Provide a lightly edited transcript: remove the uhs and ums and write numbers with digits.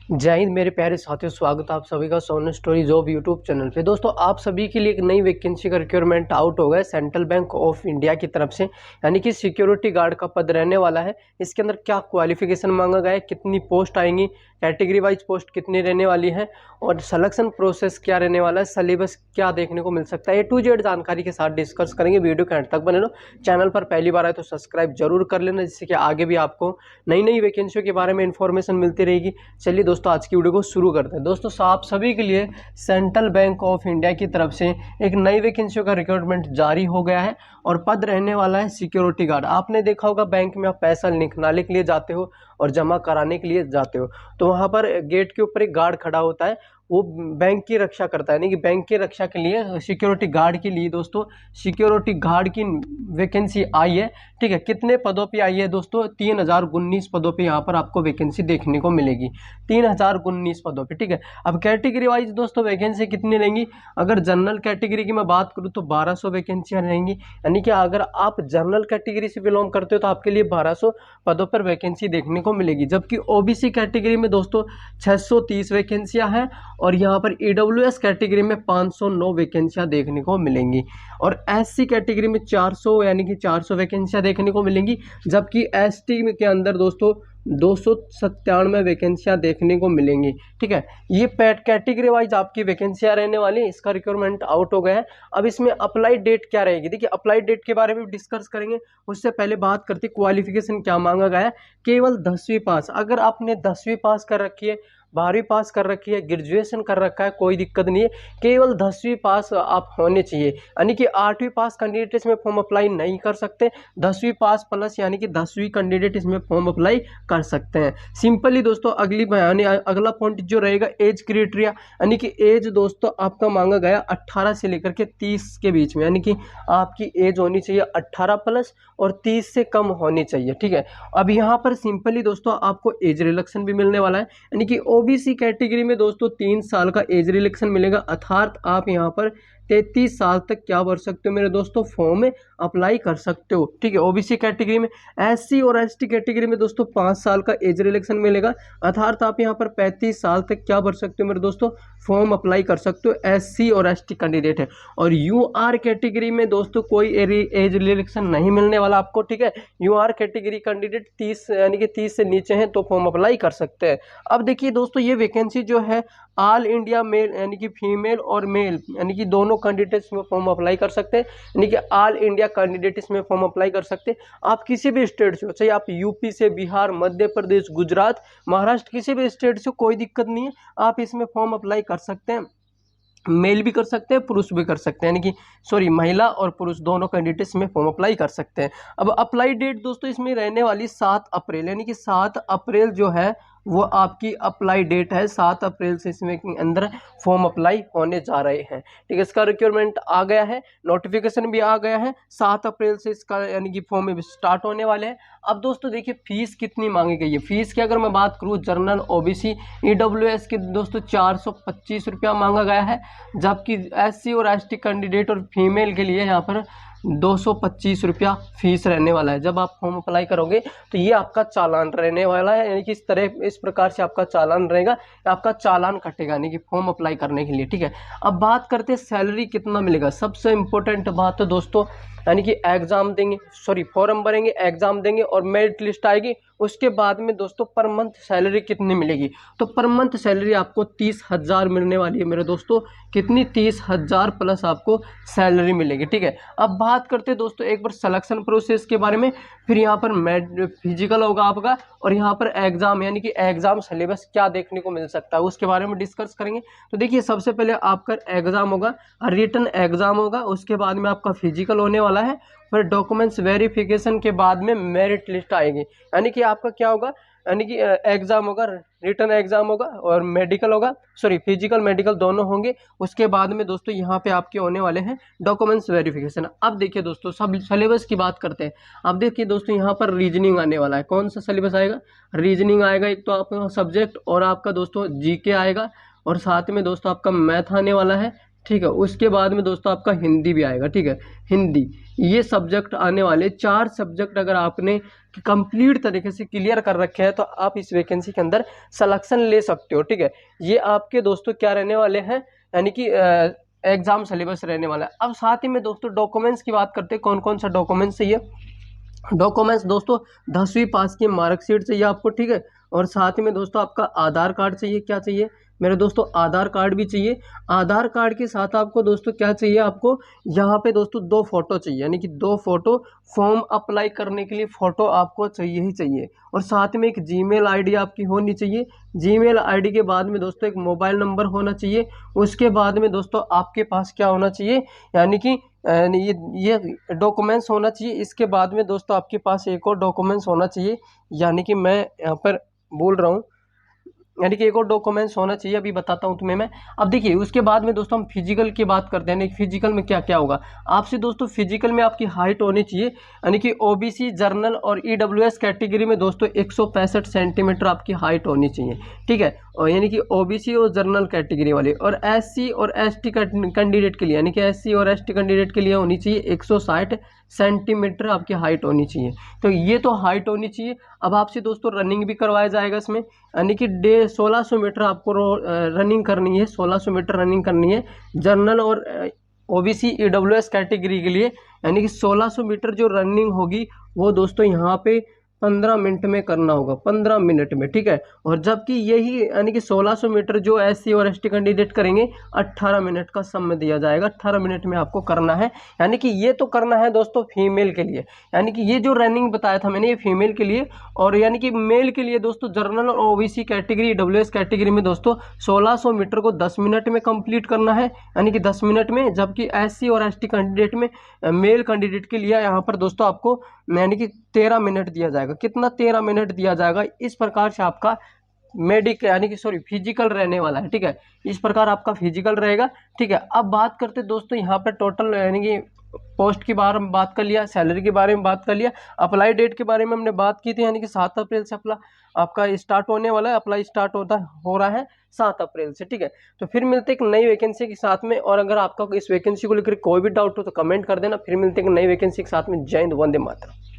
जय हिंद मेरे प्यारे साथियों, स्वागत है आप सभी का सोन स्टोरी जॉब यूट्यूब चैनल पे। दोस्तों, आप सभी के लिए एक नई वैकेंसी का रिक्वायरमेंट आउट हो गया है सेंट्रल बैंक ऑफ इंडिया की तरफ से, यानी कि सिक्योरिटी गार्ड का पद रहने वाला है। इसके अंदर क्या क्वालिफिकेशन मांगा गया है, कितनी पोस्ट आएंगी, कैटेगरी वाइज पोस्ट कितनी रहने वाली है और सिलेक्शन प्रोसेस क्या रहने वाला है, सिलेबस क्या देखने को मिल सकता है, ए टू जेड जानकारी के साथ डिस्कस करेंगे। वीडियो के अंत तक बने रहो। चैनल पर पहली बार आए तो सब्सक्राइब जरूर कर लेना, जिससे कि आगे भी आपको नई नई वैकेंसियों के बारे में इंफॉर्मेशन मिलती रहेगी। चलिए दोस्तों, आज की वीडियो को शुरू करते हैं। दोस्तों, आप सभी के लिए सेंट्रल बैंक ऑफ इंडिया की तरफ से एक नई वैकेंसियों का रिक्रूटमेंट जारी हो गया है और पद रहने वाला है सिक्योरिटी गार्ड। आपने देखा होगा बैंक में आप पैसा निकालने के लिए जाते हो और जमा कराने के लिए जाते हो, तो वहाँ पर गेट के ऊपर एक गार्ड खड़ा होता है, वो बैंक की रक्षा करता है। यानी कि बैंक की रक्षा के लिए सिक्योरिटी गार्ड के लिए दोस्तों सिक्योरिटी गार्ड की वैकेंसी आई है। ठीक है, कितने पदों पे आई है दोस्तों? 3019 पदों पे यहाँ पर आपको वैकेंसी देखने को मिलेगी, 3019 पदों पे। ठीक है, अब कैटेगरी वाइज दोस्तों वैकेंसी कितनी रहेंगी? अगर जनरल कैटेगरी की मैं बात करूँ तो 1200 वैकेंसियाँ रहेंगी। यानी कि अगर आप जनरल कैटेगरी से बिलोंग करते हो तो आपके लिए 1200 पदों पर वैकेंसी देखने को मिलेगी। जबकि ओबीसी कैटेगरी में दोस्तों 630 वैकेंसियां हैं और यहाँ पर ईडब्ल्यूएस कैटेगरी में 509 वैकेंसियां देखने को मिलेंगी और एससी कैटेगरी में 400 यानी कि 400 वैकेंसियां देखने को मिलेंगी। जबकि एसटी के अंदर दोस्तों 297 वैकेंसियां देखने को मिलेंगी। ठीक है, ये पैट कैटेगरी वाइज आपकी वैकेंसियां रहने वाली है। इसका रिक्वायरमेंट आउट हो गया है। अब इसमें अप्लाई डेट क्या रहेगी? देखिए, अप्लाई डेट के बारे में डिस्कस करेंगे, उससे पहले बात करते क्वालिफिकेशन क्या मांगा गया है। केवल 10वीं पास, अगर आपने 10वीं पास कर रखी है, 12वीं पास कर रखी है, ग्रेजुएशन कर रखा है, कोई दिक्कत नहीं है। केवल 10वीं पास आप होने चाहिए। यानी कि 8वीं पास कैंडिडेट इसमें फॉर्म अप्लाई नहीं कर सकते, 10वीं पास प्लस यानी कि 10वीं कैंडिडेट इसमें फॉर्म अप्लाई कर सकते हैं। सिंपली दोस्तों अगला पॉइंट जो रहेगा एज क्राइटेरिया, यानी कि एज दोस्तों आपका मांगा गया 18 से लेकर के 30 के बीच में, यानी कि आपकी एज होनी चाहिए 18 प्लस और 30 से कम होनी चाहिए। ठीक है, अब यहाँ पर सिंपली दोस्तों आपको एज रिलैक्सेशन भी मिलने वाला है। यानी कि ओबीसी कैटेगरी में दोस्तों 3 साल का एज रिलैक्सेशन मिलेगा, अर्थात आप यहाँ पर 33 साल तक क्या भर सकते हो मेरे दोस्तों, फॉर्म में अप्लाई कर सकते हो। ठीक है, ओबीसी कैटेगरी में। एससी और एसटी कैटेगरी में दोस्तों 5 साल का एज रिलैक्सेशन मिलेगा, अर्थात आप यहाँ पर 35 साल तक क्या भर सकते हो मेरे दोस्तों, फॉर्म अप्लाई कर सकते हो। एससी और एसटी कैंडिडेट है। और यूआर कैटेगरी में दोस्तों कोई एज रिलैक्सेशन नहीं मिलने वाला आपको। ठीक है, यूआर कैटेगरी कैंडिडेट 30 यानी कि 30 से नीचे हैं तो फॉर्म अप्लाई कर सकते हैं। अब देखिए दोस्तों, ये वैकेंसी जो है ऑल इंडिया मेल यानी कि फीमेल और मेल यानी कि दोनों कैंडिडेट्स में फॉर्म अप्लाई कर सकते हैं। यानी कि ऑल इंडिया कैंडिडेट इसमें फॉर्म अप्लाई कर सकते हैं। आप किसी भी स्टेट से हो, चाहे आप यूपी से, बिहार, मध्य प्रदेश, गुजरात, महाराष्ट्र, किसी भी स्टेट से, कोई दिक्कत नहीं है, आप इसमें फॉर्म अप्लाई कर सकते हैं। मेल भी कर सकते हैं, पुरुष भी कर सकते हैं, यानी कि महिला और पुरुष दोनों कैंडिडेट्स में फॉर्म अप्लाई कर सकते हैं। अब अप्लाई डेट दोस्तों इसमें रहने वाली 7 अप्रैल, यानी कि 7 अप्रैल जो है वो आपकी अप्लाई डेट है। 7 अप्रैल से इसमें के अंदर फॉर्म अप्लाई होने जा रहे हैं। ठीक है, इसका रिक्वायरमेंट आ गया है, नोटिफिकेशन भी आ गया है। 7 अप्रैल से इसका यानी कि फॉर्म स्टार्ट होने वाले हैं। अब दोस्तों देखिए, फीस कितनी मांगी गई है। फीस की अगर मैं बात करूँ, जनरल, ओबीसी, ईडब्ल्यूएस के दोस्तों 425 रुपया मांगा गया है। जबकि एससी और एसटी कैंडिडेट और फीमेल के लिए यहाँ पर 225 रुपया फीस रहने वाला है। जब आप फॉर्म अप्लाई करोगे तो ये आपका चालान रहने वाला है, यानी कि इस प्रकार से आपका चालान रहेगा, आपका चालान कटेगा यानी कि फॉर्म अप्लाई करने के लिए। ठीक है, अब बात करते हैं सैलरी कितना मिलेगा। सबसे इंपॉर्टेंट बात है दोस्तों, यानी कि एग्जाम देंगे, फॉर्म भरेंगे, एग्जाम देंगे और मेरिट लिस्ट आएगी, उसके बाद में दोस्तों पर मंथ सैलरी कितनी मिलेगी? तो पर मंथ सैलरी आपको 30,000 मिलने वाली है मेरे दोस्तों। कितनी? 30,000 प्लस आपको सैलरी मिलेगी। ठीक है, अब बात करते हैं दोस्तों एक बार सिलेक्शन प्रोसेस के बारे में। फिर यहाँ पर फिजिकल होगा आपका और यहाँ पर एग्जाम, यानी कि एग्जाम सिलेबस क्या देखने को मिल सकता है उसके बारे में डिस्कस करेंगे। तो देखिए, सबसे पहले आपका एग्जाम होगा, रिटन एग्जाम होगा, उसके बाद में आपका फिजिकल होने वाला है, फिर डॉक्यूमेंट्स वेरिफिकेशन के बाद में मेरिट लिस्ट आएगी। यानी कि आपका क्या होगा, यानी कि एग्जाम होगा, रिटन एग्जाम होगा और मेडिकल होगा, फिजिकल मेडिकल दोनों होंगे। उसके बाद में दोस्तों यहाँ पे आपके होने वाले हैं डॉक्यूमेंट्स वेरिफिकेशन। अब देखिए दोस्तों, सब सिलेबस की बात करते हैं। अब देखिए दोस्तों, यहाँ पर रीजनिंग आने वाला है। कौन सा सिलेबस आएगा? रीजनिंग आएगा, एक तो आपका सब्जेक्ट, और आपका दोस्तों जीके आएगा, और साथ में दोस्तों आपका मैथ आने वाला है, ठीक है। उसके बाद में दोस्तों आपका हिंदी भी आएगा, ठीक है, हिंदी। ये सब्जेक्ट आने वाले 4 सब्जेक्ट अगर आपने कंप्लीट तरीके से क्लियर कर रखे हैं तो आप इस वैकेंसी के अंदर सिलेक्शन ले सकते हो, ठीक है। ये आपके दोस्तों क्या रहने वाले हैं, यानी कि एग्जाम सिलेबस रहने वाला है। अब साथ ही में दोस्तों डॉक्यूमेंट्स की बात करते हैं, कौन कौन सा डॉक्यूमेंट्स चाहिए। डॉक्यूमेंट्स दोस्तों 10वीं पास की मार्कशीट चाहिए आपको, ठीक है। और साथ ही में दोस्तों आपका आधार कार्ड चाहिए। क्या चाहिए मेरे दोस्तों, आधार कार्ड भी चाहिए। आधार कार्ड के साथ आपको दोस्तों क्या चाहिए, आपको यहाँ पे दोस्तों 2 फोटो चाहिए, यानी कि 2 फोटो, फॉर्म अप्लाई करने के लिए फोटो आपको चाहिए ही चाहिए। और साथ में एक जीमेल आईडी आपकी होनी चाहिए। जीमेल आईडी के बाद में दोस्तों एक मोबाइल नंबर होना चाहिए। उसके बाद में दोस्तों आपके पास क्या होना चाहिए, यानी कि ये डॉक्यूमेंट्स होना चाहिए। इसके बाद में दोस्तों आपके पास एक और डॉक्यूमेंट्स होना चाहिए, यानी कि मैं यहाँ पर बोल रहा हूँ, यानी कि एक और डॉक्यूमेंट्स होना चाहिए, अभी बताता हूँ तुम्हें मैं। अब देखिए उसके बाद में दोस्तों हम फिजिकल की बात करते हैं। फिजिकल में क्या क्या होगा आपसे दोस्तों, फिजिकल में आपकी हाइट होनी चाहिए, यानी कि ओबीसी, जर्नल और ईडब्ल्यूएस कैटेगरी में दोस्तों 165 सेंटीमीटर आपकी हाइट होनी चाहिए, ठीक है। और यानी कि ओबीसी और जर्नल कैटेगरी वाले, और एससी और एसटी कैंडिडेट के लिए, यानी कि एससी और एसटी कैंडिडेट के लिए होनी चाहिए 160 सेंटीमीटर आपकी हाइट होनी चाहिए। तो ये तो हाइट होनी चाहिए। अब आपसे दोस्तों रनिंग भी करवाया जाएगा इसमें, यानी कि 1600 मीटर आपको रनिंग करनी है, 1600 मीटर रनिंग करनी है जर्नल और ओबीसी ईडब्ल्यूएस कैटेगरी के लिए। यानी कि 1600 मीटर जो रनिंग होगी वो दोस्तों यहाँ पे 15 मिनट में करना होगा, 15 मिनट में, ठीक है। और जबकि यही यानी कि 1600 मीटर जो एससी और एसटी कैंडिडेट करेंगे 18 मिनट का समय दिया जाएगा, 18 मिनट में आपको करना है। यानी कि ये तो करना है दोस्तों फीमेल के लिए, यानी कि ये जो रनिंग बताया था मैंने ये फीमेल के लिए। और यानी कि मेल के लिए दोस्तों जर्नल और ओबीसी कैटेगरी, डब्ल्यूएस कैटेगरी में दोस्तों 1600 मीटर को 10 मिनट में कंप्लीट करना है, यानी कि 10 मिनट में। जबकि एससी और एसटी कैंडिडेट में, मेल कैंडिडेट के लिए यहाँ पर दोस्तों आपको यानी कि 13 मिनट दिया जाएगा। कितना, 13 मिनट दिया जाएगा। इस प्रकार से आपका मेडिकल यानी कि फिजिकल रहने वाला है, ठीक है। इस प्रकार आपका फिजिकल रहेगा, ठीक है। अब बात करते दोस्तों यहाँ पे टोटल, यानी कि पोस्ट के बारे में बात कर लिया, सैलरी के बारे में बात कर लिया, अप्लाई डेट के बारे में हमने बात की थी, यानी कि 7 अप्रैल से आपका स्टार्ट होने वाला है, अप्लाई स्टार्ट हो रहा है 7 अप्रैल से, ठीक है। तो फिर मिलते हैं एक नई वैकेंसी के साथ में। और अगर आपका इस वैकेंसी को लेकर कोई भी डाउट हो तो कमेंट कर देना। फिर मिलते हैं एक नई वैकेंसी के साथ में। जय हिंद, वंदे मातरम।